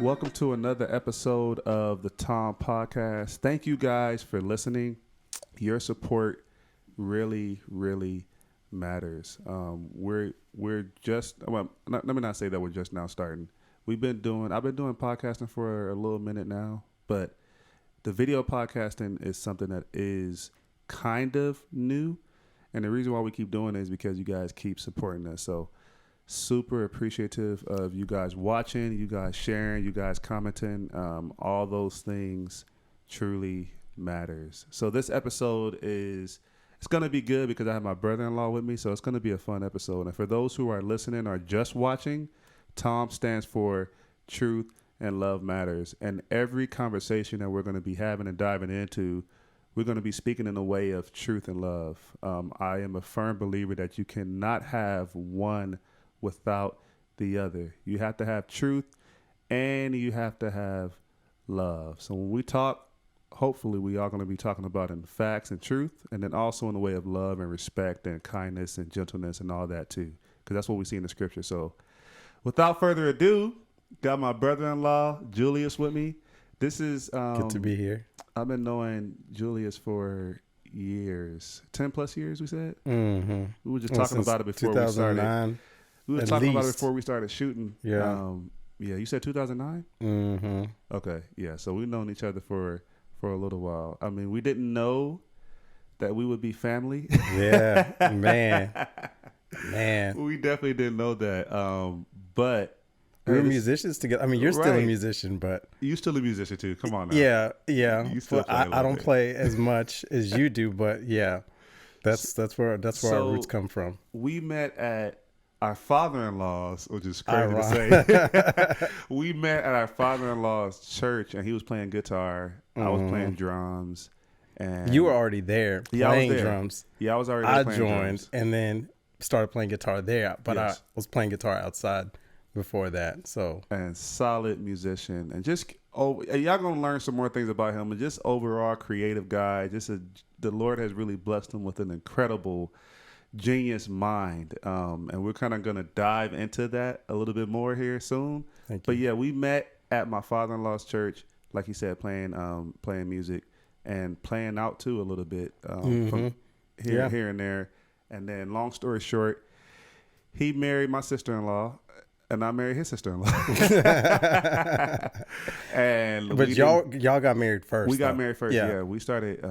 Welcome to another episode of the TALM podcast. Thank you guys for listening. Your support really, really matters. We're just let me not say that we're just now starting. I've been doing podcasting for a little minute now, but the video podcasting is something that is kind of new, and the reason why we keep doing it is because you guys keep supporting us. So super appreciative of you guys watching, you guys sharing, you guys commenting. All those things truly matters. So this episode it's going to be good because I have my brother-in-law with me, so it's going to be a fun episode. And for those who are listening or just watching, TALM stands for Truth and Love Matters. And every conversation that we're going to be having and diving into, we're going to be speaking in the way of truth and love. I am a firm believer that you cannot have one without the other. You have to have truth and you have to have love. So when we talk, hopefully we are going to be talking about in facts and truth, and then also in the way of love and respect and kindness and gentleness and all that too, because that's what we see in the scripture. So without further ado, got my brother-in-law Julius with me. This is good to be here. I've been knowing Julius for years, 10 plus years. We said we were just talking about it before we started. We were talking about it before we started shooting. Yeah. You said 2009? Mm-hmm. Okay. Yeah. So we've known each other for a little while. I mean, we didn't know that we would be family. Yeah. Man. We definitely didn't know that. But we were musicians together. I mean, you're still a musician, but you still a musician too. Come on now. Yeah. You still play I don't play as much as you do, but yeah, that's where our roots come from. We met at our father-in-law's, which is crazy to say. We met at our father-in-law's church, and he was playing guitar. I was playing drums. And you were already there playing drums. Yeah, I was already there playing joined drums. And then started playing guitar there, but I was playing guitar outside before that. So and solid musician, and just y'all gonna learn some more things about him, and just overall creative guy. The Lord has really blessed him with an incredible genius mind, and we're kind of going to dive into that a little bit more here soon. But yeah, we met at my father-in-law's church, like he said, playing music and playing out too a little bit from here and there. And then long story short, he married my sister-in-law and I married his sister-in-law. But y'all got married first. We got married first. Yeah, we started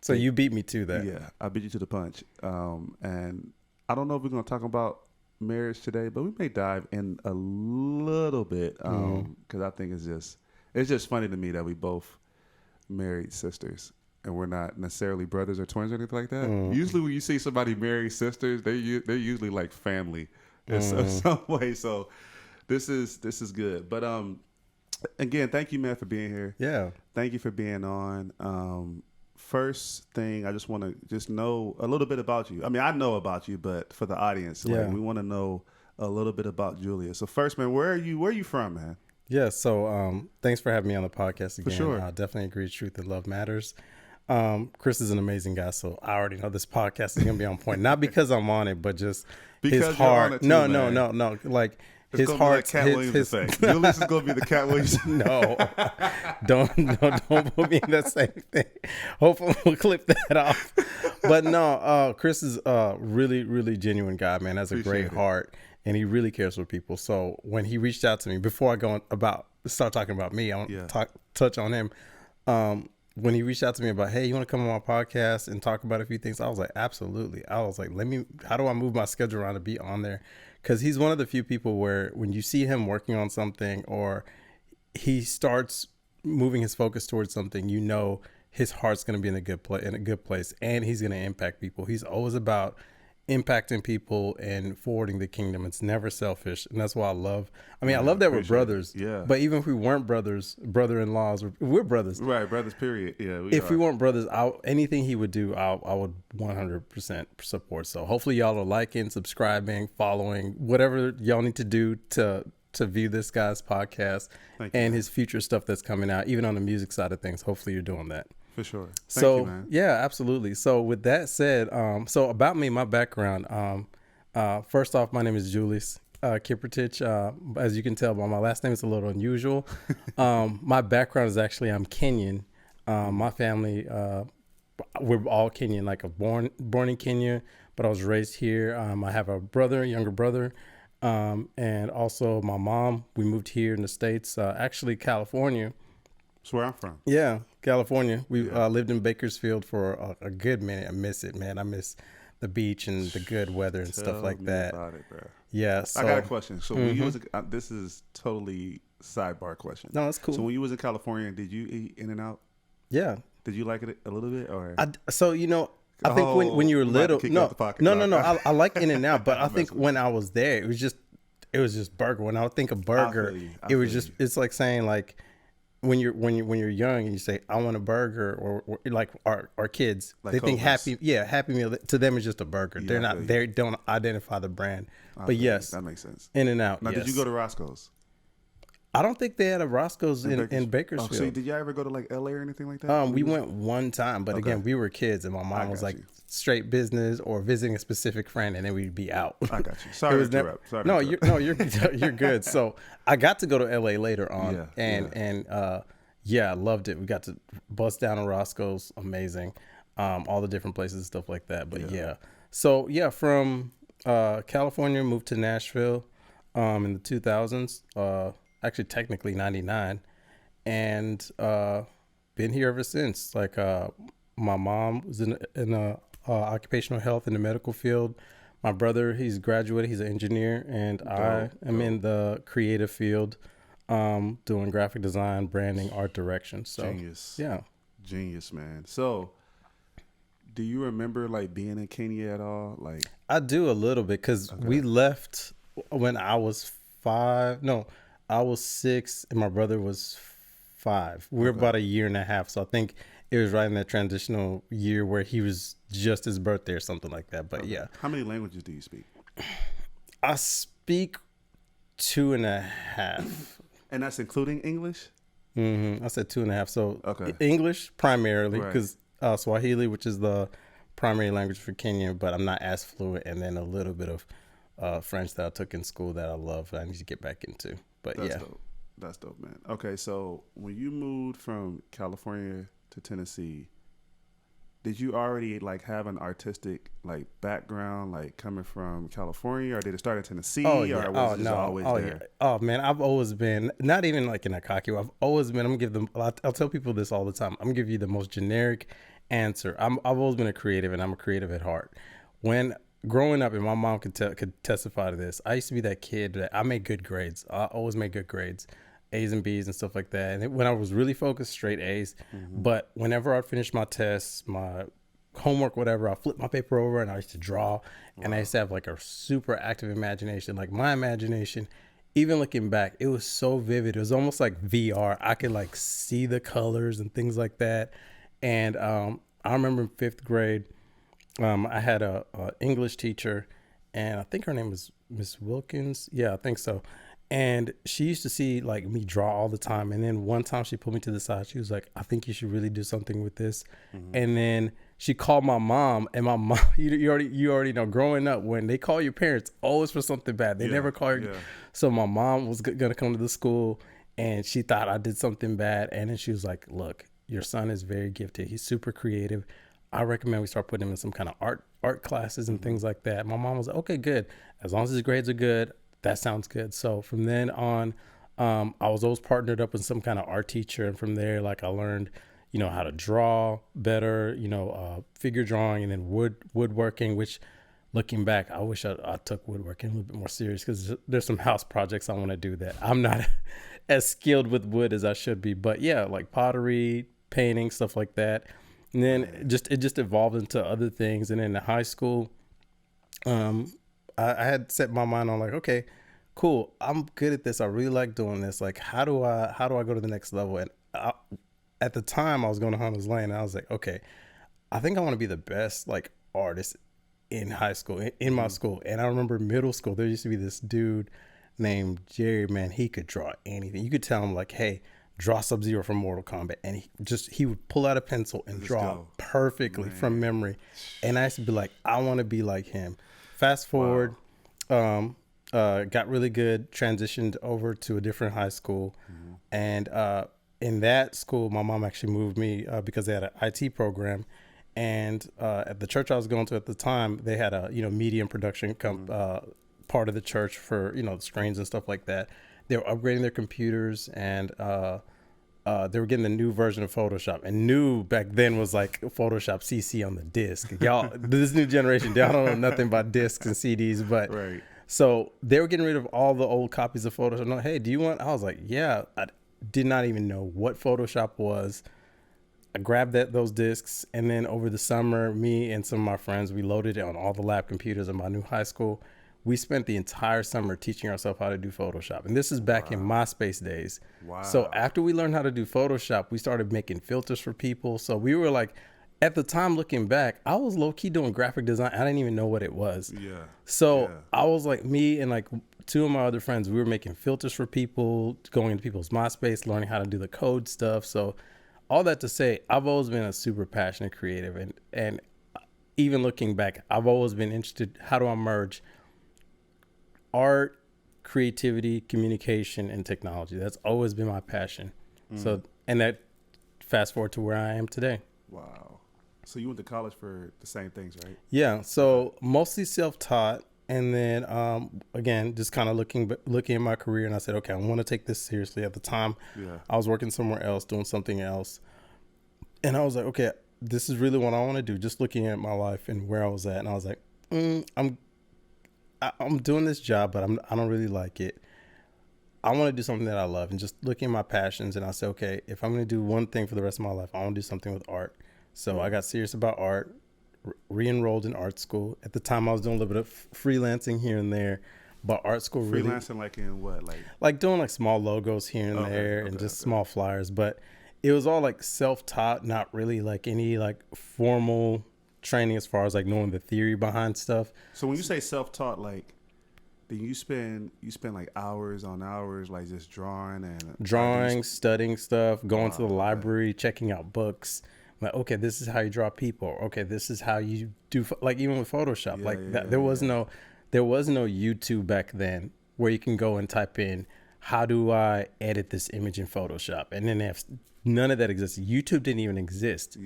so you beat me to that. Yeah, I beat you to the punch. And I don't know if we're going to talk about marriage today, but we may dive in a little bit because I think it's just funny to me that we both married sisters and we're not necessarily brothers or twins or anything like that. Usually when you see somebody marry sisters, they're usually like family in some way. So this is good. But again, thank you, man, for being here. Yeah. Thank you for being on. First thing, I just want to just know a little bit about you. I mean, I know about you, but for the audience, we want to know a little bit about Julius. So first, man, where are you from, man? Yeah, so thanks for having me on the podcast again. For sure. I definitely agree. Truth and love matters. Chris is an amazing guy, so I already know this podcast is going to be on point. Not because I'm on it, but just because his heart. No. Like, it's his heart, Cat Williams effect. Julius is going to be the Cat Williams. No, don't put me in that same thing. Hopefully we'll clip that off. But no, Chris is a really, really genuine guy, man. Has a great heart, and he really cares for people. So when he reached out to me, before I start talking about me, I want to touch on him. When he reached out to me about, hey, you want to come on my podcast and talk about a few things? I was like, absolutely. I was like, how do I move my schedule around to be on there? Because he's one of the few people where when you see him working on something or he starts moving his focus towards something, you know his heart's going to be in a good place, and he's going to impact people. He's always about impacting people and forwarding the kingdom. It's never selfish, and that's why I love that we're brothers. Yeah. But even if we weren't brothers, brother-in-laws, we're brothers. Right, brothers. Period. Yeah. We weren't brothers, anything he would do, I would 100% support. So hopefully y'all are liking, subscribing, following, whatever y'all need to do to view this guy's podcast and his future stuff that's coming out, even on the music side of things. Hopefully you're doing that. For sure. Thank you, man. Yeah, absolutely. So with that said, so about me, my background, first off, my name is Julius. Kiprotich. As you can tell by my last name, it's a little unusual. My background is actually I'm Kenyan. My family, we're all Kenyan. Like born in Kenya, but I was raised here. I have a brother, younger brother, and also my mom. We moved here in the States, actually California. That's where I'm from. Yeah, California. We lived in Bakersfield for a good minute. I miss it, man. I miss the beach and the good weather and stuff like that. About it, bro. Yeah. So, I got a question. So when you was, this is totally sidebar question. No, that's cool. So when you was in California, did you eat In-N-Out? Yeah. Did you like it a little bit, or? So I think when you were little, no. I like In-N-Out, but I think when I was there, it was just burger. When I would think of burger, it's like saying like when you're young and you say I want a burger, or like our kids, like they think Happy Meal to them is just a burger. They don't identify the brand. But yes, that makes sense. In-N-Out. Now, did you go to Roscoe's? I don't think they had a Roscoe's in Bakersfield. Oh, so did you ever go to like LA or anything like that? We went one time, but again, we were kids, and my mom was like straight business or visiting a specific friend, and then we'd be out. I got you. Sorry to interrupt. You're good. So I got to go to LA later on, and I loved it. We got to bust down to Roscoe's, amazing, all the different places and stuff like that. But so from California, moved to Nashville in the 2000s. Actually, technically 99, and been here ever since. Like my mom was in occupational health in the medical field. My brother, he's graduated, he's an engineer, and I am in the creative field, doing graphic design, branding, art direction. So genius, man. So do you remember like being in Kenya at all? Like I do a little bit, because we left when I was 5. No, I was 6 and my brother was 5. We're about a year and a half. So I think it was right in that transitional year where he was just his birthday or something like that. But How many languages do you speak? I speak 2.5. And that's including English? I said 2.5. So English primarily, because Swahili, which is the primary language for Kenya, but I'm not as fluent. And then a little bit of French that I took in school that I love, that I need to get back into. But that's dope, man. Okay, so when you moved from California to Tennessee, did you already like have an artistic like background, like coming from California, or did it start in Tennessee? Or was it always there? Yeah. Oh man, I've always been, not even like in a cocky way, I've always been, I'll tell people this all the time. I'm gonna give you the most generic answer. I've always been a creative, and I'm a creative at heart. When growing up, and my mom could testify to this, I used to be that kid that I made good grades. I always made good grades, A's and B's and stuff like that. And when I was really focused, straight A's. But whenever I'd finish my tests, my homework, whatever, I flip my paper over and I used to draw. And I used to have like a super active imagination. Like my imagination, even looking back, it was so vivid. It was almost like VR. I could like see the colors and things like that. And I remember in 5th grade, I had a English teacher, and I think her name was Miss Wilkins. Yeah, I think so. And she used to see like me draw all the time. And then one time she pulled me to the side. She was like, I think you should really do something with this. And then she called my mom, and my mom, you already know, growing up, when they call your parents, always for something bad. They never call you. So my mom was going to come to the school, and she thought I did something bad. And then she was like, look, your son is very gifted. He's super creative. I recommend we start putting him in some kind of art classes and things like that. My mom was like, okay, good. As long as his grades are good, that sounds good. So from then on, I was always partnered up with some kind of art teacher. And from there, like I learned, how to draw better, figure drawing, and then woodworking, which looking back, I wish I took woodworking a little bit more serious, because there's some house projects I want to do that I'm not as skilled with wood as I should be. But yeah, like pottery, painting, stuff like that. And then it just evolved into other things. And then in high school, I had set my mind on like, okay, cool, I'm good at this. I really like doing this. Like, how do I go to the next level? And at the time, I was going to Hunters Lane, and I was like, okay, I think I want to be the best like artist in high school, in my school. And I remember middle school, there used to be this dude named Jerry. Man, he could draw anything. You could tell him like, hey, draw Sub-Zero from Mortal Kombat, and he would pull out a pencil and draw perfectly from memory. And I used to be like, I want to be like him. Fast forward, got really good, transitioned over to a different high school. And in that school, my mom actually moved me because they had an IT program. And at the church I was going to at the time, they had a, media and production part of the church for, the screens and stuff like that. They were upgrading their computers, and they were getting the new version of Photoshop. And new back then was like Photoshop CC on the disc. Y'all, this new generation, y'all don't know nothing about discs and CDs, but Right. so they were getting rid of all the old copies of Photoshop. No, hey, do you want? I was like, yeah. I did not even know what Photoshop was. I grabbed those discs, and then over the summer, me and some of my friends, we loaded it on all the lab computers in my new high school. We spent the entire summer teaching ourselves how to do Photoshop. And this is back in MySpace days. Wow. So after we learned how to do Photoshop, we started making filters for people. So we were like, at the time, looking back, I was low key doing graphic design. I didn't even know what it was. Yeah. So I was like, me and like two of my other friends, we were making filters for people, going into people's MySpace, learning how to do the code stuff. So all that to say, I've always been a super passionate creative. And even looking back, I've always been interested, how do I merge art, creativity, communication, and technology? That's always been my passion. So, and that fast forward to where I am today. Wow. So you went to college for the same things, right? Yeah. So mostly self-taught. And then, again, just kind of looking at my career, and I said, okay, I want to take this seriously. At the time, I was working somewhere else, doing something else. And I was like, okay, this is really what I want to do. Just looking at my life and where I was at. And I was like, I'm doing this job, but I don't really like it. I want to do something that I love, and just looking at my passions. And I said, okay, if I'm going to do one thing for the rest of my life, I want to do something with art. So I got serious about art, re-enrolled in art school. At the time, I was doing a little bit of freelancing here and there, but art school really... Freelancing like in what? Like doing like small logos here and there, and just small flyers. But it was all like self-taught, not really like any like formal training as far as like knowing the theory behind stuff. So when you say self-taught, like, then you spend like hours on hours, like just drawing, studying stuff, going to the library, checking out books. Like, okay, this is how you draw people. Okay, this is how you do, like, even with Photoshop, there was no YouTube back then where you can go and type in, how do I edit this image in Photoshop? And then none of that existed. YouTube didn't even exist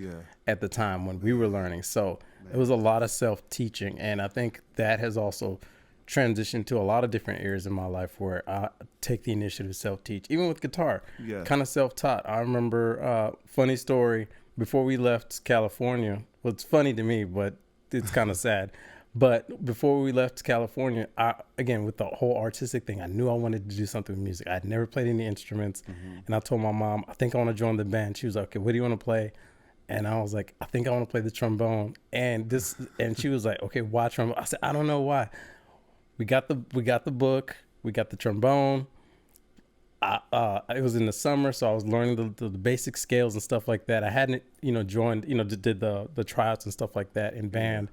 at the time when we were learning. So it was a lot of self-teaching. And I think that has also transitioned to a lot of different areas in my life where I take the initiative to self-teach, even with guitar, kind of self-taught. I remember, funny story, before we left California, well, it's funny to me, but it's kind of sad. But before we left California, again, with the whole artistic thing, I knew I wanted to do something with music. I'd never played any instruments. And I told my mom, I think I want to join the band. She was like, okay, what do you want to play? And I was like, I think I want to play the trombone. And she was like, okay, why trombone? I said, I don't know why. We got the book, we got the trombone. It was in the summer, so I was learning the basic scales and stuff like that. I hadn't, joined, did the tryouts and stuff like that in band.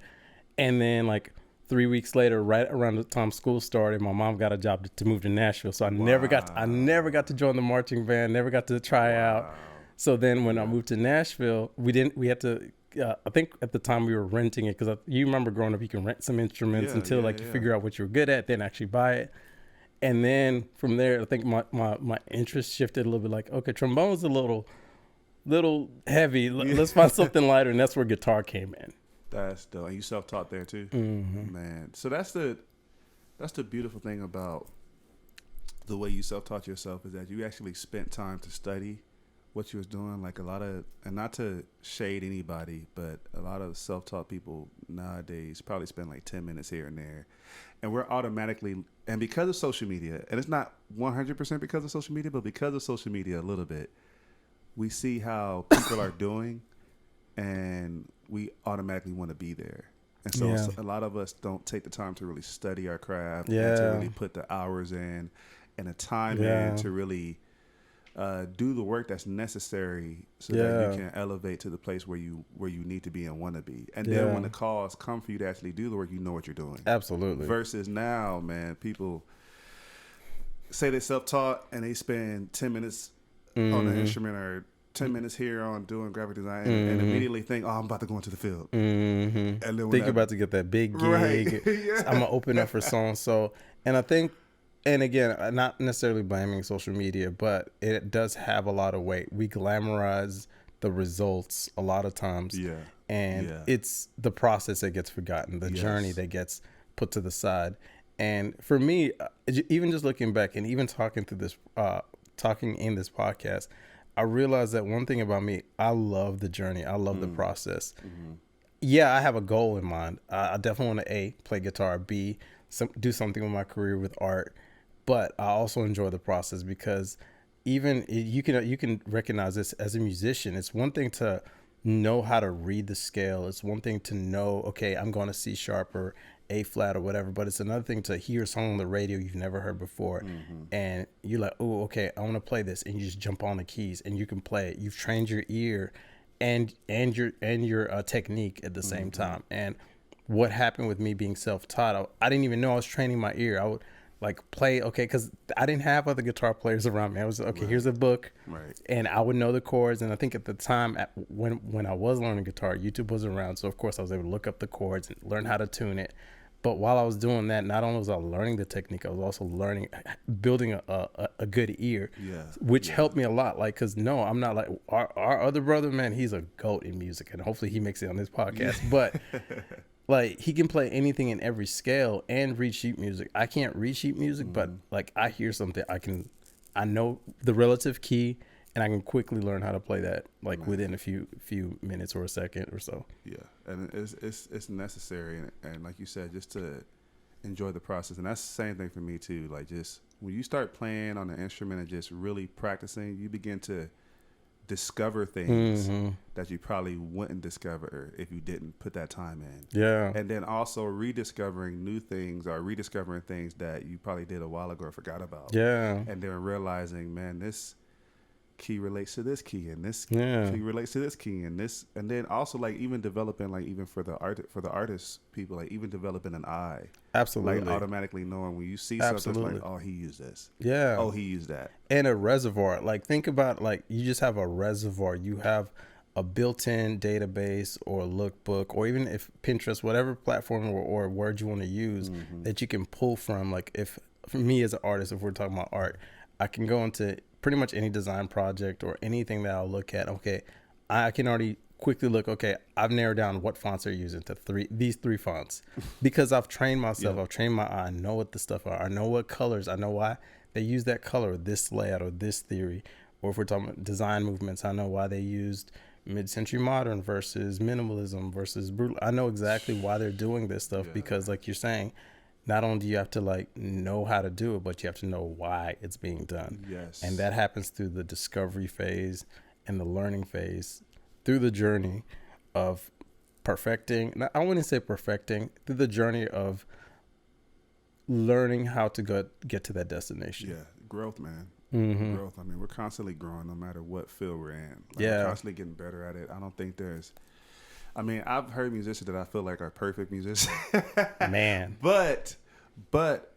And then like 3 weeks later, right around the time school started, my mom got a job to move to Nashville. So I never got to join the marching band, never got to try out. So then when I moved to Nashville, we had to, I think at the time we were renting it, because you remember growing up, you can rent some instruments until you figure out what you're good at, then actually buy it. And then from there, I think my interest shifted a little bit, like, okay, trombone's a little heavy. Let's find something lighter. And that's where guitar came in. That's dope. And you self-taught there too? Man. So that's the beautiful thing about the way you self-taught yourself, is that you actually spent time to study what you was doing. Like and not to shade anybody, but a lot of self-taught people nowadays probably spend like 10 minutes here and there. And we're automatically, and because of social media, and it's not 100% because of social media, but because of social media a little bit, we see how people are doing, and we automatically want to be there. And so a lot of us don't take the time to really study our craft, and to really put the hours in and the time in to really do the work that's necessary so that you can elevate to the place where you need to be and want to be. And then when the calls come for you to actually do the work, you know what you're doing. Absolutely. Versus now, man, people say they're self-taught and they spend 10 minutes on an instrument, or 10 minutes here on doing graphic design and immediately think, oh, I'm about to go into the field. And then think you're about to get that big gig. Right. Yeah. I'm going to open up for so-and-so. And I think, and again, not necessarily blaming social media, but it does have a lot of weight. We glamorize the results a lot of times. Yeah. And it's the process that gets forgotten, the journey that gets put to the side. And for me, even just looking back and even talking in this podcast, I realized that one thing about me, I love the journey. I love the process. Mm-hmm. Yeah, I have a goal in mind. I definitely want to A, play guitar, B, do something with my career with art. But I also enjoy the process because even you can recognize this as a musician. It's one thing to know how to read the scale. It's one thing to know, okay, I'm going to C sharp or A flat or whatever, but it's another thing to hear a song on the radio you've never heard before. And you're like, oh, okay, I want to play this. And you just jump on the keys and you can play it. You've trained your ear and your technique at the same time. And what happened with me being self-taught, I didn't even know I was training my ear. I would like play, okay, because I didn't have other guitar players around me. I was okay, here's a book, and I would know the chords. And I think at the time when I was learning guitar, YouTube was around, so of course I was able to look up the chords and learn how to tune it. But while I was doing that, not only was I learning the technique, I was also building a good ear, which helped me a lot. Like, cause no, I'm not like our other brother, man. He's a goat in music, and hopefully he makes it on this podcast. But like, he can play anything in every scale and read sheet music. I can't read sheet music, but like, I hear something, I know the relative key, and I can quickly learn how to play that, like within a few minutes or a second or so. Yeah, and it's necessary, and like you said, just to enjoy the process. And that's the same thing for me too. Like, just when you start playing on an instrument and just really practicing, you begin to discover things that you probably wouldn't discover if you didn't put that time in. Yeah. And then also rediscovering new things or rediscovering things that you probably did a while ago or forgot about. Yeah. And then realizing, man, this key relates to this key, and this key relates to this key, and this, and then also like even developing, like even for the artist people, like even developing an eye. Absolutely. Like automatically knowing when you see something, like, oh, he used this. Yeah. Oh, he used that. And a reservoir. Like, think about, like, you just have a reservoir. You have a built-in database or lookbook, or even if Pinterest, whatever platform or word you want to use that you can pull from. Like, if for me as an artist, if we're talking about art, I can go into pretty much any design project or anything that I'll look at. Okay, I can already quickly look, okay, I've narrowed down what fonts they're using to these three fonts because I've trained myself. I've trained my eye. I know what the stuff are. I know what colors. I know why they use that color, this layout, or this theory. Or if we're talking about design movements, I know why they used mid-century modern versus minimalism versus brutal. I know exactly why they're doing this stuff because, like you're saying, not only do you have to like know how to do it, but you have to know why it's being done. Yes. And that happens through the discovery phase and the learning phase, through the journey of perfecting. I wouldn't say perfecting, through the journey of learning how to get to that destination. Yeah, growth, man. Growth. I mean, we're constantly growing no matter what field we're in. Like, we're constantly getting better at it. I don't think I mean, I've heard musicians that I feel like are perfect musicians. Man. But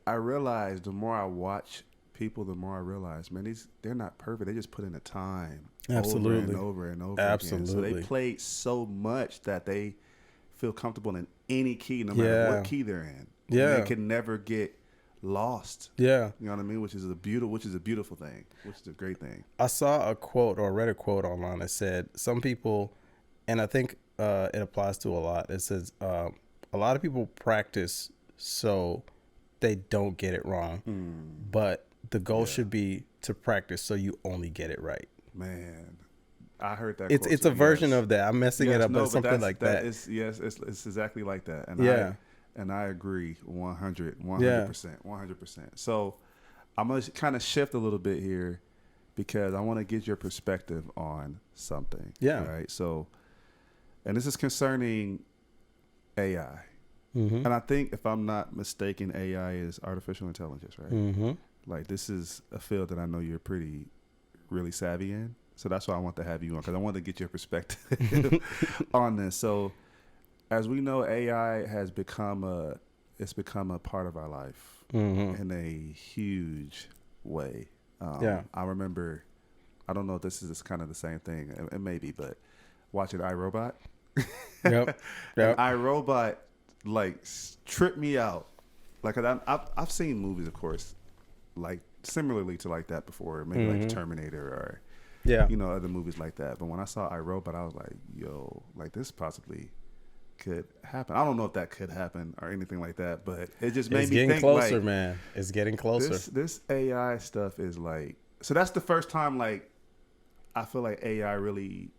I realize the more I watch people, the more I realize, man, they're not perfect. They just put in the time. Absolutely. Over and over Absolutely. again. So they played so much that they feel comfortable in any key, no matter what key they're in. Yeah. They can never get lost. Yeah. You know what I mean? Which is a beautiful thing, which is a great thing. I saw a quote or read a quote online that said some people, and I think it applies to a lot. It says a lot of people practice so they don't get it wrong, but the goal should be to practice so you only get it right. Man, I heard that. It's a version of that. I'm messing it up, but something like that. It's exactly like that. And I agree 100%. 100%. So I'm going to kind of shift a little bit here because I want to get your perspective on something. Yeah. Right. So, and this is concerning AI. And I think, if I'm not mistaken, AI is artificial intelligence, right? Like, this is a field that I know you're really savvy in. So that's why I want to have you on, because I want to get your perspective on this. So, as we know, AI has become a part of our life in a huge way. I remember I don't know if this is kind of the same thing. It may be, but watching iRobot. Yep. And Yep. iRobot like tripped me out. Like I've seen movies, of course, like similarly to like that before, maybe like Terminator or Yeah. other movies like that. But when I saw iRobot, I was like, yo, like this possibly could happen. I don't know if that could happen or anything like that, but it just made It's me getting think closer, like, man. It's getting closer. this AI stuff is like, so that's the first time like I feel like AI really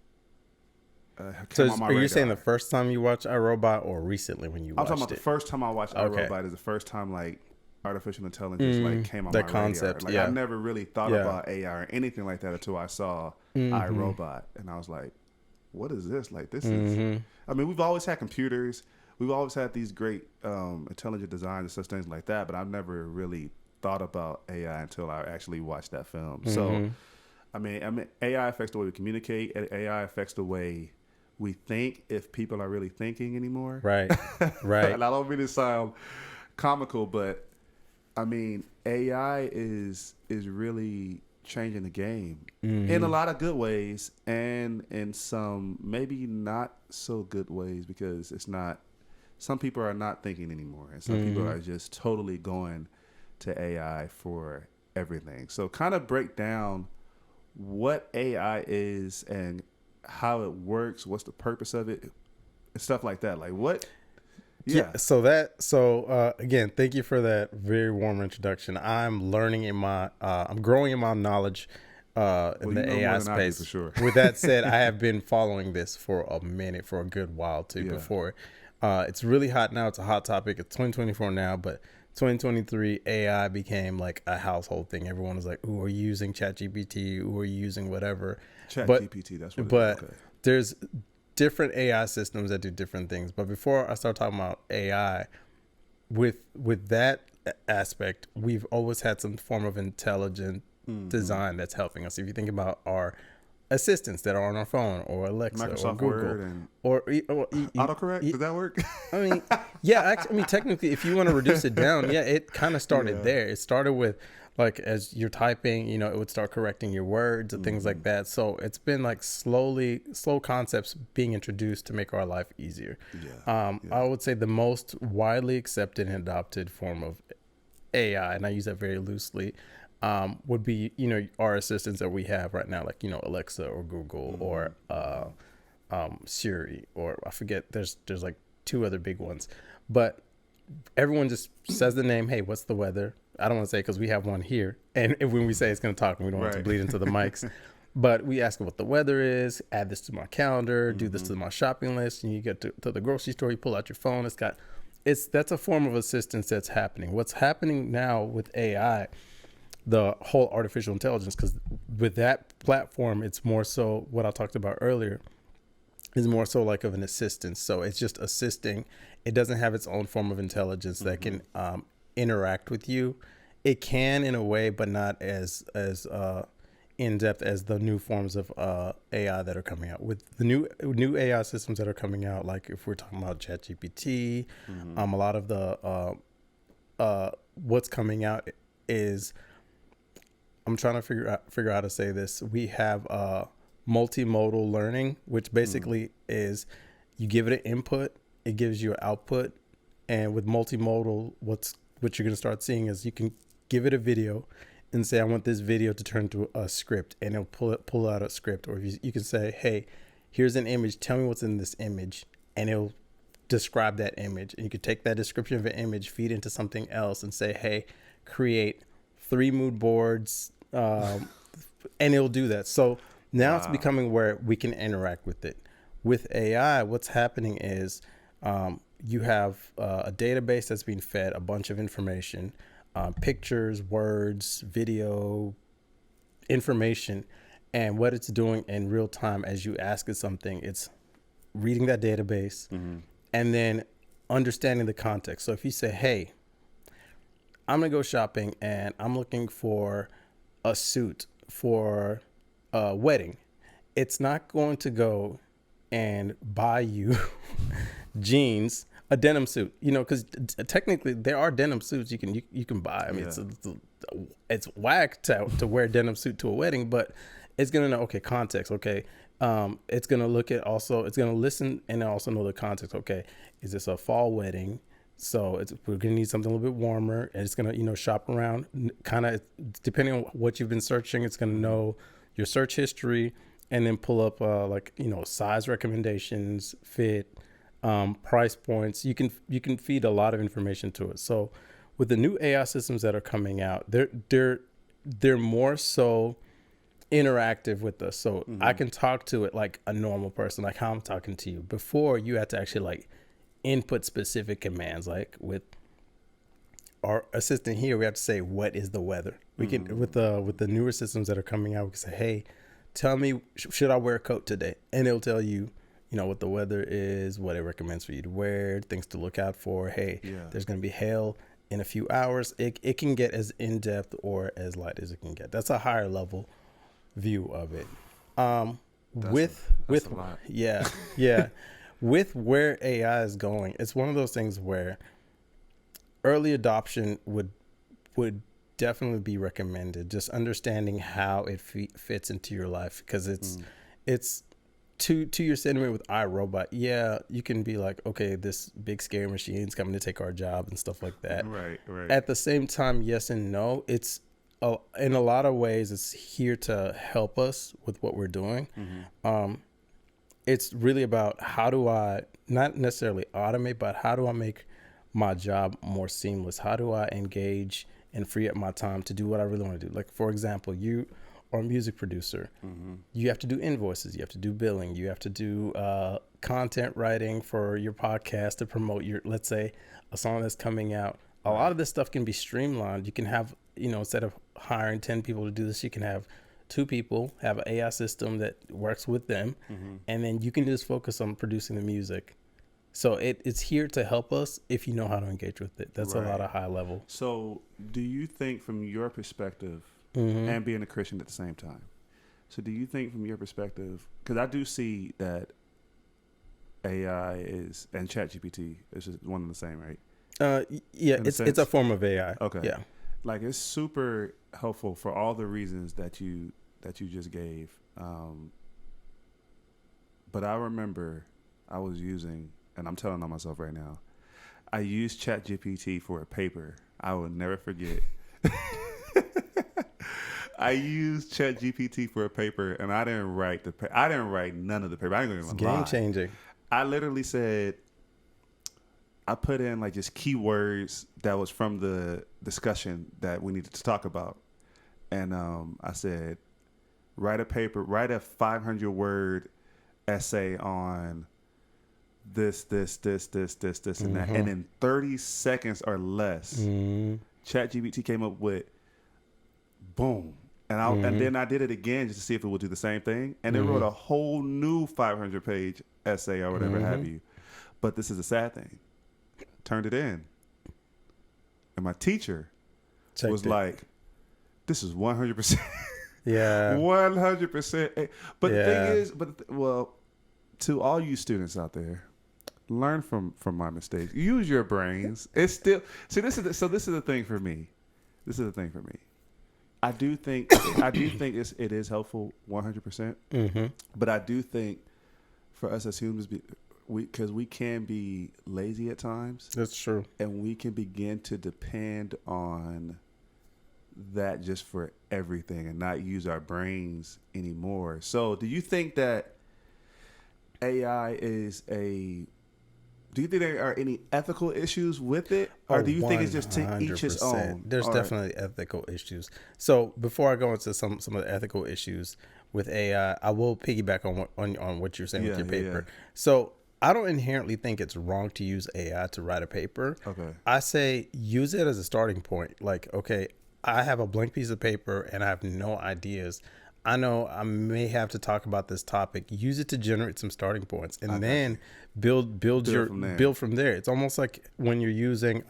So came on my are you radar. saying the first time you watched iRobot or recently when you I'm watched talking about it? the first time I watched Okay. iRobot is the first time like artificial intelligence like came on the my concept, radar. Like yeah. I never really thought Yeah. about AI or anything like that until I saw iRobot, and I was like, what is this? Like this is. I mean, we've always had computers. We've always had these great intelligent designs and such things like that, but I've never really thought about AI until I actually watched that film. So, I mean, AI affects the way we communicate. AI affects the way we think, if people are really thinking anymore. Right. Right. And I don't mean to sound comical, but I mean, AI is really changing the game in a lot of good ways, and in some maybe not so good ways, because it's not. Some people are not thinking anymore, and some people are just totally going to AI for everything. So, kind of break down what AI is and how it works, what's the purpose of it, and stuff like that. Like what? Yeah. So again, thank you for that very warm introduction. I'm learning I'm growing in my knowledge in the AI space. For sure. With that said, I have been following this for a minute, for a good while too. Yeah. Before, it's really hot now. It's a hot topic. It's 2024 now, but 2023 AI became like a household thing. Everyone was like, "Ooh, are you using ChatGPT? Ooh, are you using whatever?" ChatGPT. That's what. But Okay. there's different AI systems that do different things. But before I start talking about AI, with that aspect, we've always had some form of intelligent design that's helping us. If you think about our assistants that are on our phone, or Alexa, Microsoft or Google, Word and or autocorrect. Does that work? I mean, yeah. Actually, I mean, technically, if you want to reduce it down, yeah, it kind of started there. It started with like as you're typing, it would start correcting your words and things like that. So it's been like slow concepts being introduced to make our life easier. I would say the most widely accepted and adopted form of AI, and I use that very loosely, would be our assistants that we have right now, like Alexa or Google or Siri, or I forget. There's like two other big ones, but everyone just says the name. Hey, what's the weather? I don't want to say because we have one here, and when we say it's going to talk, we don't want to bleed into the mics. But we ask it what the weather is, add this to my calendar, do this to my shopping list, and you get to the grocery store, you pull out your phone. That's a form of assistance that's happening. What's happening now with AI, the whole artificial intelligence, because with that platform, it's more so what I talked about earlier, is more so like of an assistance. So it's just assisting. It doesn't have its own form of intelligence that can interact with you. It can in a way, but not as in depth as the new forms of AI that are coming out. With the new AI systems that are coming out, like if we're talking about ChatGPT, a lot of the what's coming out is, I'm trying to figure out how to say this. We have multimodal learning, which basically is you give it an input, it gives you an output. And with multimodal, what you're going to start seeing is you can give it a video and say, I want this video to turn to a script, and it'll pull out a script. Or you can say, hey, here's an image. Tell me what's in this image. And it'll describe that image. And you could take that description of an image, feed into something else, and say, hey, create 3 mood boards. And it'll do that. So now it's becoming where we can interact with it. With AI, what's happening is you have a database that's being fed a bunch of information, pictures, words, video, information. And what it's doing in real time as you ask it something, it's reading that database and then understanding the context. So if you say, hey, I'm going to go shopping and I'm looking for a suit for a wedding, it's not going to go and buy you jeans, a denim suit, because technically there are denim suits you can buy. I mean, it's whack to wear a denim suit to a wedding, but it's going to know, okay, context. Okay. It's going to look at also, it's going to listen and also know the context. Okay. Is this a fall wedding? So we're going to need something a little bit warmer, and it's going to, shop around kind of depending on what you've been searching. It's going to know your search history and then pull up size recommendations, fit, price points. You can feed a lot of information to it. So with the new AI systems that are coming out, they're more so interactive with us. So I can talk to it like a normal person, like how I'm talking to you. Before, you had to actually like input specific commands. Like with our assistant here, we have to say, what is the weather? We can with the newer systems that are coming out, we can say, hey, tell me, should I wear a coat today? And it'll tell you, what the weather is, what it recommends for you to wear, things to look out for. Hey, there's going to be hail in a few hours. It can get as in-depth or as light as it can get. That's a higher level view of it. That's a lot. Yeah. With where AI is going, it's one of those things where early adoption would definitely be recommended. Just understanding how it fits into your life, because it's to your sentiment with iRobot. Yeah, you can be like, okay, this big scary machine's coming to take our job and stuff like that. Right. At the same time, yes and no. It's in a lot of ways, it's here to help us with what we're doing. It's really about how do I not necessarily automate, but how do I make my job more seamless? How do I engage and free up my time to do what I really want to do? Like, for example, you are a music producer. You have to do invoices. You have to do billing. You have to do content writing for your podcast to promote let's say, a song that's coming out. A lot of this stuff can be streamlined. You can have, instead of hiring 10 people to do this, you can have 2 people, have an AI system that works with them, and then you can just focus on producing the music. So it's here to help us if you know how to engage with it. That's a lot of high level. So do you think from your perspective, and being a Christian at the same time, so do you think from your perspective, because I do see that AI is, and ChatGPT is just one and the same, right? Yeah, it's a form of AI. Okay. Yeah. Like, it's super helpful for all the reasons that you just gave. But I remember I was using, and I'm telling on myself right now, I used ChatGPT for a paper. I will never forget. I used ChatGPT for a paper, and I didn't write I didn't write none of the paper. I didn't even lie. Game changing. I literally said, I put in like just keywords that was from the discussion that we needed to talk about. And I said, write a 500-word essay on this, and that. And in 30 seconds or less, ChatGPT came up with, boom. And then I did it again just to see if it would do the same thing. And it wrote a whole new 500-page essay or whatever have you. But this is a sad thing. Turned it in. And my teacher was like, this is 100%. Yeah. 100%. But the thing is, to all you students out there, learn from my mistakes. Use your brains. It's still, this is the thing for me. I do think it is helpful 100%. But I do think for us as humans, because we can be lazy at times. That's true. And we can begin to depend on that just for everything and not use our brains anymore. So do you think that AI do you think there are any ethical issues with it? Or do you think it's just to each his own? There's definitely ethical issues. So before I go into some of the ethical issues with AI, I will piggyback on what you're saying with your paper. So I don't inherently think it's wrong to use AI to write a paper. Okay. I say use it as a starting point. Like, okay, I have a blank piece of paper and I have no ideas. I know I may have to talk about this topic. Use it to generate some starting points, and then build from there. It's almost like when you're using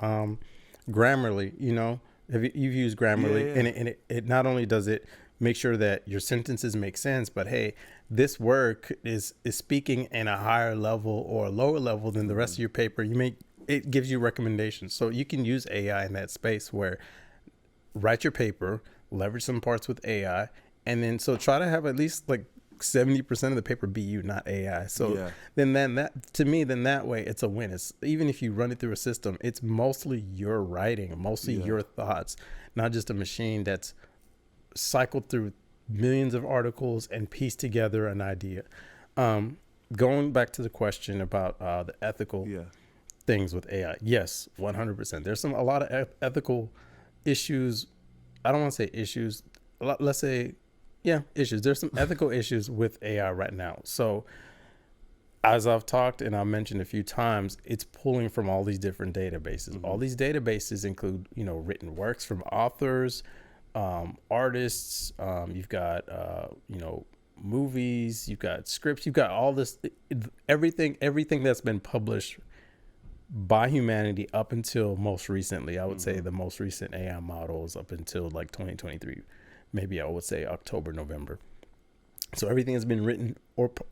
Grammarly. You've used Grammarly, and it not only does it make sure that your sentences make sense, but hey, this word is speaking in a higher level or a lower level than the rest of your paper. It gives you recommendations, so you can use AI in that space where write your paper, leverage some parts with AI, And then so try to have at least like 70% of the paper be you, not AI. So then that, to me, then that way it's a win. It's, even if you run it through a system, it's mostly your writing, mostly your thoughts, not just a machine that's cycled through millions of articles and pieced together an idea. Going back to the question about the ethical things with AI, yes, 100%. There's a lot of ethical issues. I don't want to say issues. Let's say, issues. There's some ethical issues with AI right now. So as I've talked and I've mentioned a few times, it's pulling from all these different databases. All these databases include, written works from authors, artists. You've got, movies, you've got scripts, you've got all this, everything that's been published by humanity up until most recently. I would say the most recent AI models up until like 2023, maybe I would say October, November. So everything has been written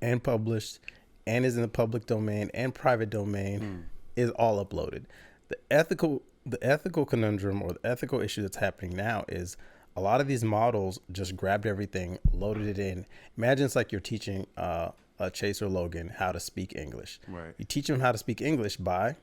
and published and is in the public domain and private domain is all uploaded. The ethical conundrum or the ethical issue that's happening now is a lot of these models just grabbed everything, loaded it in. Imagine it's like you're teaching Chase or Logan how to speak English. Right. You teach them how to speak English by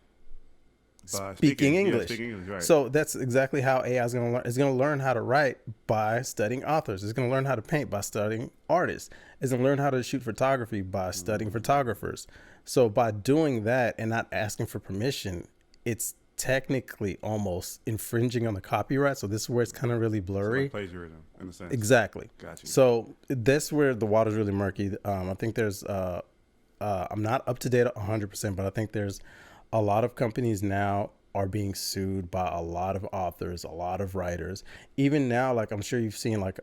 speaking English. Speaking English, right. So that's exactly how AI is going to learn. It's going to learn how to write by studying authors. It's going to learn how to paint by studying artists. It's going to learn how to shoot photography by studying photographers. So by doing that and not asking for permission, it's technically almost infringing on the copyright. So this is where it's kind of really blurry. Like plagiarism in a sense. Exactly. Gotcha. So that's where the water's really murky. I think there's I'm not up to date 100%, but I think there's a lot of companies now are being sued by a lot of authors, a lot of writers. Even now, like I'm sure you've seen, like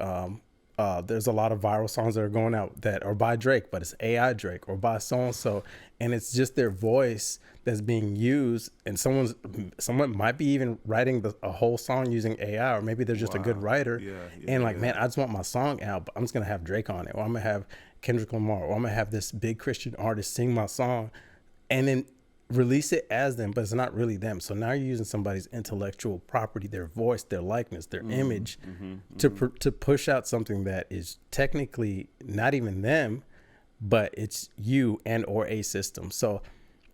there's a lot of viral songs that are going out that are by Drake, but it's AI Drake or by so and so, and it's just their voice that's being used. And someone might be even writing a whole song using AI, or maybe they're just a good writer. And like, man, I just want my song out, but I'm just gonna have Drake on it, or I'm gonna have Kendrick Lamar, or I'm gonna have this big Christian artist sing my song, and then release it as them, but it's not really them. So now you're using somebody's intellectual property, their voice, their likeness, their image to push out something that is technically not even them, but it's you and or a system. So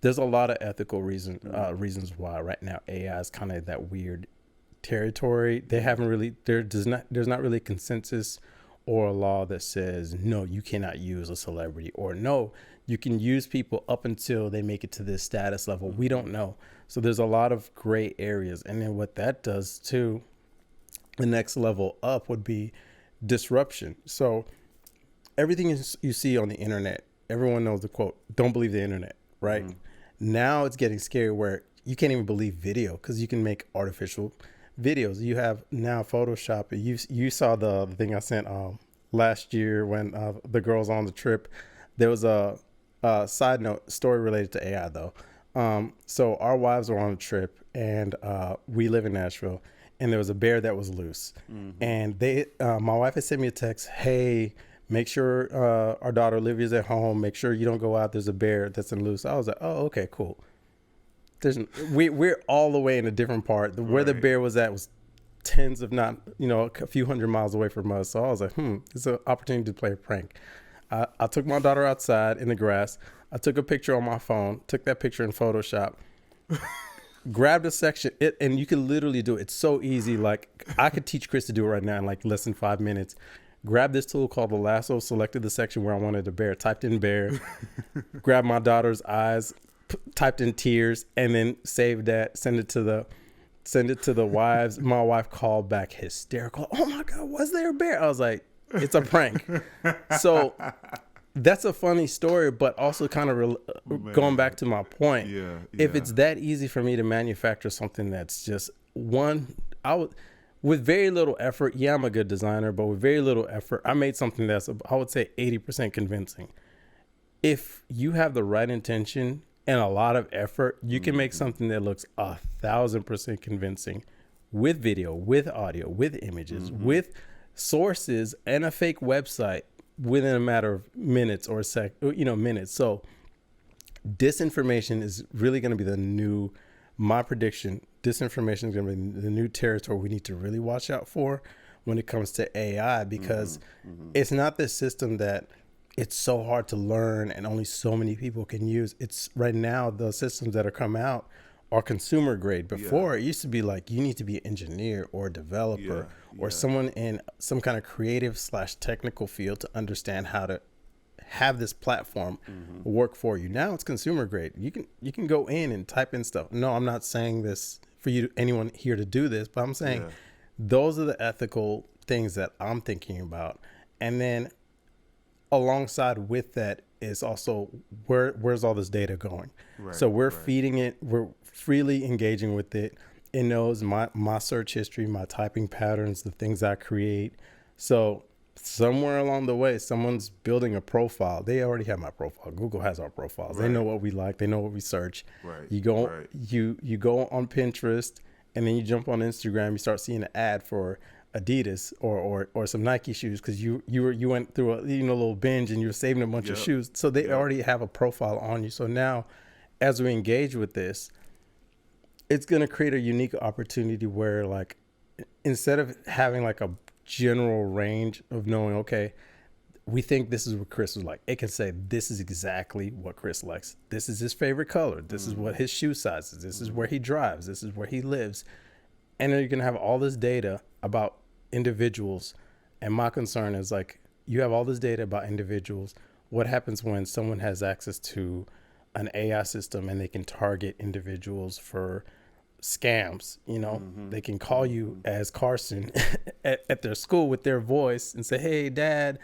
there's a lot of ethical reasons why right now AI is kind of that weird territory. They haven't really, there's not really consensus or a law that says, no, you cannot use a celebrity, or no, you can use people up until they make it to this status level. We don't know. So there's a lot of gray areas. And then what that does too, the next level up would be disruption. So everything you see on the internet, everyone knows the quote, don't believe the internet, right? Now it's getting scary where you can't even believe video, because you can make artificial videos. You have now Photoshop. You saw the thing I sent last year when the girls on the trip. There was a side note story related to AI though. So our wives were on a trip, and we live in Nashville, and there was a bear that was loose. And my wife had sent me a text, hey, make sure our daughter Olivia's at home. Make sure you don't go out. There's a bear that's in loose. I was like, oh, okay, cool. We're all the way in a different part. Where the bear was at was tens, if not, a few hundred miles away from us. So I was like, it's an opportunity to play a prank. I took my daughter outside in the grass. I took a picture on my phone, took that picture in Photoshop, grabbed a section, and you can literally do it. It's so easy. Like, I could teach Chris to do it right now in like less than 5 minutes. Grabbed this tool called the lasso, selected the section where I wanted the bear, typed in bear, grabbed my daughter's eyes, typed in tears, and then saved that, send it to the wives. My wife called back hysterical. Oh my God, was there a bear? I was like, it's a prank. So that's a funny story, but also kind of going back to my point. If it's that easy for me to manufacture something that's just with very little effort, I'm a good designer, but with very little effort, I made something that's, I would say, 80% convincing. If you have the right intention and a lot of effort, you can make something that looks 1,000% convincing, with video, with audio, with images, with sources, and a fake website within a matter of minutes or minutes. So disinformation is really going to be my prediction, disinformation is going to be the new territory we need to really watch out for. when it comes to AI, because it's not this system that it's so hard to learn and only so many people can use. It's right now, the systems that are come out are consumer grade. Before, it used to be like you need to be an engineer or a developer or someone in some kind of creative / technical field to understand how to have this platform work for you. Now it's consumer grade. You can go in and type in stuff. No, I'm not saying this for you, anyone here to do this, but I'm saying those are the ethical things that I'm thinking about. And then alongside with that is also where's all this data going? Right, so we're feeding it, we're freely engaging with it. It knows my search history, my typing patterns, the things I create. So somewhere along the way, someone's building a profile. They already have my profile. Google has our profiles. They know what we like. They know what we search. You go you go on Pinterest, and then you jump on Instagram. You start seeing an ad for Adidas or some Nike shoes because you went through a little binge and you're saving a bunch of shoes. So they already have a profile on you. So now, as we engage with this, it's going to create a unique opportunity where, like, instead of having like a general range of knowing, okay, we think this is what Chris was like, it can say this is exactly what Chris likes. This is his favorite color. This is what his shoe size is. This is where he drives. This is where he lives. And then you're going to have all this data about individuals. And my concern is, like, you have all this data about individuals. What happens when someone has access to an AI system and they can target individuals for scams? They can call you as Carson at their school with their voice and say, hey, Dad,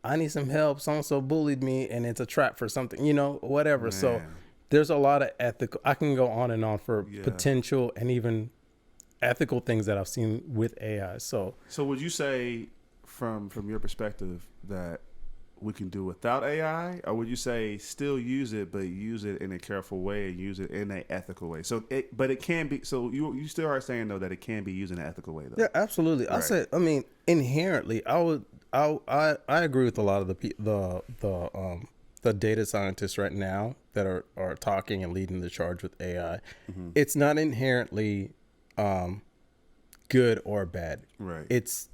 I need some help. So-and-so bullied me, and it's a trap for something, whatever. Man. So there's a lot of ethical, I can go on and on for potential and even ethical things that I've seen with AI. So would you say from your perspective that we can do without AI, or would you say still use it, but use it in a careful way and use it in an ethical way? But it can be. So you still are saying though that it can be used in an ethical way though? Yeah, absolutely. Right. I mean, inherently, I agree with a lot of the data scientists right now that are talking and leading the charge with AI. It's not inherently good or bad. Right. It's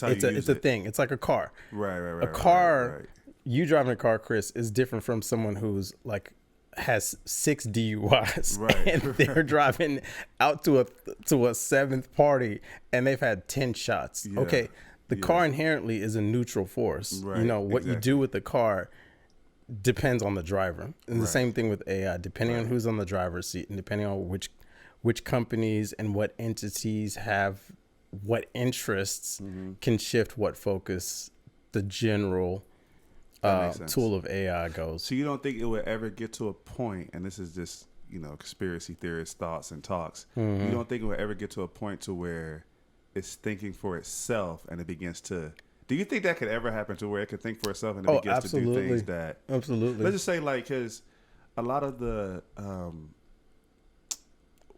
a thing. It's like a car. Right. A car, you driving a car, Chris, is different from someone who's like has 6 DUIs and they're driving out to a seventh party and they've had 10 shots. Yeah. Okay. The car inherently is a neutral force. Right. What you do with the car depends on the driver. And the same thing with AI, depending on who's on the driver's seat and depending on which companies and what entities have what interests can shift what focus the general tool of AI goes. So you don't think it would ever get to a point, and this is just, conspiracy theorist thoughts and talks, you don't think it would ever get to a point to where it's thinking for itself and it begins to, do you think that could ever happen to where it could think for itself and it begins to do things that, absolutely. Let's just say, like, because a lot of the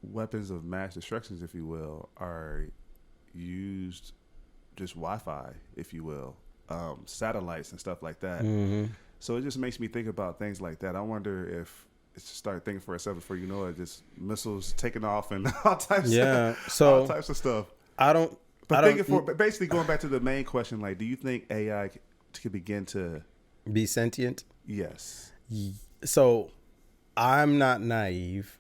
weapons of mass destructions, if you will, are used just Wi-Fi, if you will, satellites and stuff like that. So it just makes me think about things like that. I wonder if it's start thinking for itself before you know it, just missiles taking off and all types of stuff. But basically going back to the main question, like, do you think AI could begin to be sentient? Yes. So I'm not naive.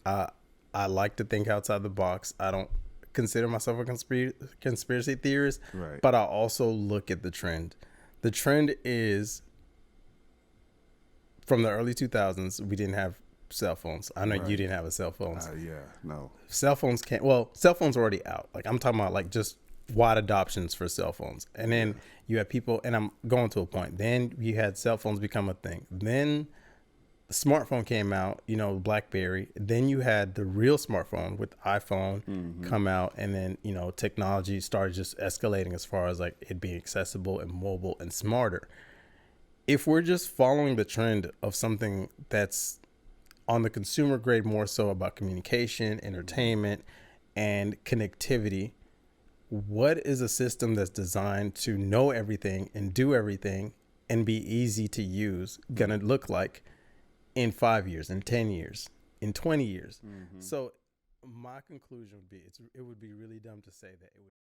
I like to think outside the box. I don't consider myself a conspiracy theorist, but I also look at the trend. The trend is from the early 2000s, we didn't have cell phones. I know you didn't have a cell phone. No. Cell phones cell phones are already out. Like, I'm talking about like just wide adoptions for cell phones. And then you have people, and I'm going to a point. Then you had cell phones become a thing. Then the smartphone came out, BlackBerry. Then you had the real smartphone with iPhone come out, and then, technology started just escalating as far as like it being accessible and mobile and smarter. If we're just following the trend of something that's on the consumer grade, more so about communication, entertainment, and connectivity, what is a system that's designed to know everything and do everything and be easy to use gonna look like in 5 years, in 10 years, in 20 years? So my conclusion would be, it would be really dumb to say that it would